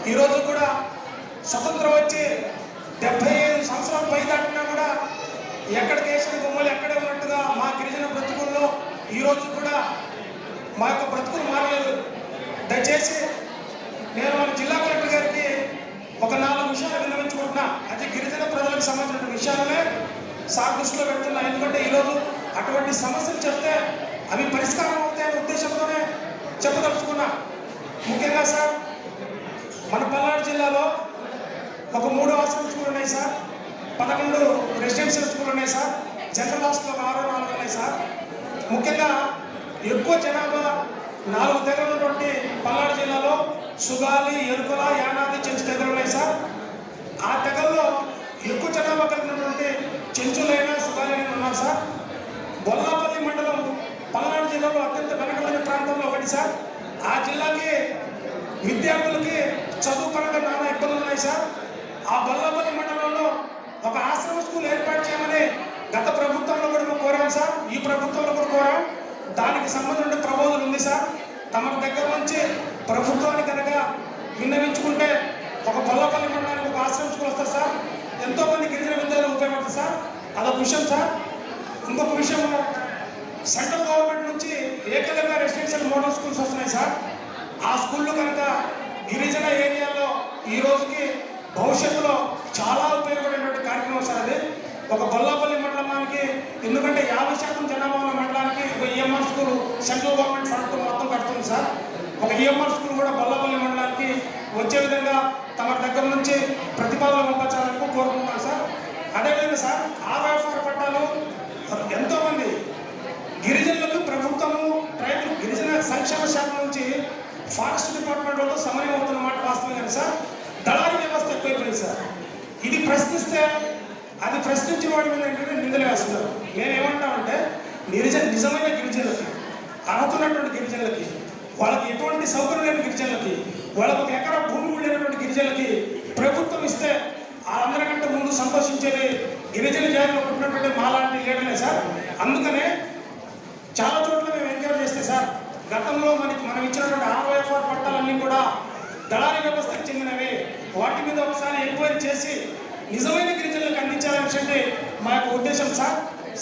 ఈరోజు కూడా స్వతంత్రం వచ్చి 75 సంవత్సరాలు పై దాటినా కూడా ఎక్కడ కేసిన బొమ్మలు ఎక్కడే ఉన్నట్టుగా మా గిరిజన బ్రతుకుల్లో ఈరోజు కూడా మా యొక్క బ్రతుకులు మారలేదు. దయచేసి నేను మన జిల్లా కలెక్టర్ గారికి ఒక 4 విషయాలు విన్నవించుకుంటున్నా. అది గిరిజన ప్రజలకు సంబంధించిన విషయాలనే సార్ దృష్టిలో పెడుతున్నా. ఎందుకంటే ఈరోజు అటువంటి సమస్యలు చెప్తే అవి పరిష్కారం అవుతాయనే ఉద్దేశంతోనే చెప్పదలుచుకున్నా. ముఖ్యంగా సార్ మన పల్నాడు జిల్లాలో ఒక 3 హాస్టల్ స్కూల్ ఉన్నాయి సార్, 11 రెసిడెన్షియల్ స్కూల్ ఉన్నాయి సార్, జనరల్ హాస్టల్ ఒక 6 4 ఉన్నాయి సార్. ముఖ్యంగా ఎక్కువ జనాభా 4 తెగలు ఉన్నటువంటి పల్నాడు జిల్లాలో సుగాలి, ఎరుకల, యానాది, చెంచు తెగలు ఉన్నాయి సార్. ఆ తెగల్లో ఎక్కువ జనాభా కలిగినటువంటి చెంచులైనా సుగాలైనా ఉన్నారు సార్. బొల్లాపల్లి మండలం పల్నాడు జిల్లాలో అత్యంత వెనుకబడిన ప్రాంతంలో ఒకటి సార్. ఆ జిల్లాకి విద్యార్థులకి చదువు పరంగా నానా ఇబ్బందులు ఉన్నాయి సార్. ఆ బొల్లాపల్లి మండలంలో ఒక ఆశ్రమ స్కూల్ ఏర్పాటు చేయమని గత ప్రభుత్వంలో కూడా మేము కోరాం సార్, ఈ ప్రభుత్వంలో కూడా కోరాం. దానికి సంబంధించిన ప్రబోధన ఉంది సార్. తమ దగ్గర నుంచి ప్రభుత్వానికి కనుక విన్నవించుకుంటే ఒక బొల్లాపల్లి మండలానికి ఒక ఆశ్రమ స్కూల్ వస్తుంది సార్. ఎంతోమంది గిరిజన విద్యార్థులు ఉపయోగపడుతుంది సార్. అదొక విషయం సార్. ఇంకొక విషయం, సెంట్రల్ గవర్నమెంట్ నుంచి ఏకలంగా రెసిడెన్షియల్ మోడల్ స్కూల్స్ వస్తున్నాయి సార్. ఆ స్కూళ్ళు కనుక గిరిజన ఏరియాలో ఈ రోజుకి భవిష్యత్తులో చాలా ఉపయోగపడేటువంటి కార్యక్రమం సార్ అది. ఒక బొల్లాపల్లి మండలానికి, ఎందుకంటే 50% జనాభా ఉన్న మండలానికి ఒక EMR school central government fund మొత్తం కడుతుంది సార్. ఒక ఈఎంఆర్ స్కూల్ కూడా బొల్లాపల్లి మండలానికి వచ్చే విధంగా తమ దగ్గర నుంచి ప్రతిపాదనలు పంపించాలని కోరుకుంటున్నాను సార్. అదేవిధంగా సార్ ఆర్ఎఫ్ఆర్ పట్టాలు ఎంతోమంది గిరిజనులకు ప్రభుత్వము ట్రైబల్ గిరిజన సంక్షేమ శాఖ నుంచి ఫారెస్ట్ డిపార్ట్మెంట్ వాళ్ళతో సమన్వయం అవుతున్న మాట వాస్తవం కానీ సార్, దళారీ వ్యవస్థ ఎక్కువైపోయింది సార్. ఇది ప్రశ్నిస్తే అది ప్రశ్నించిన వాడి మీద ఏంటంటే నిందలు వేస్తున్నారు. మేమేమంటామంటే నిజమైన గిరిజనులకి, అర్హత ఉన్నటువంటి గిరిజనులకి, వాళ్ళకి ఎటువంటి సౌకర్యం లేని గిరిజనులకి, వాళ్ళకు 1 ఎకరా భూమి ఉండేటువంటి గిరిజనులకి ప్రభుత్వం ఇస్తే అందరికంటే ముందు సంతోషించేది గిరిజన జాతిలో పుట్టినటువంటి మాలాంటి లీడర్లే సార్. అందుకనే చాలా చోట్ల మేము ఎంకరేజ్ చేస్తే సార్, గతంలో మనం ఇచ్చినటువంటి ఆర్ఓఎఫ్ఆర్ పట్టాలన్నీ కూడా దళారీ వ్యవస్థకు చెందినవి. వాటి మీద ఒకసారి ఎంక్వైరీ చేసి నిజమైన గిరిజనులకు అందించాలనేది మా యొక్క ఉద్దేశం సార్.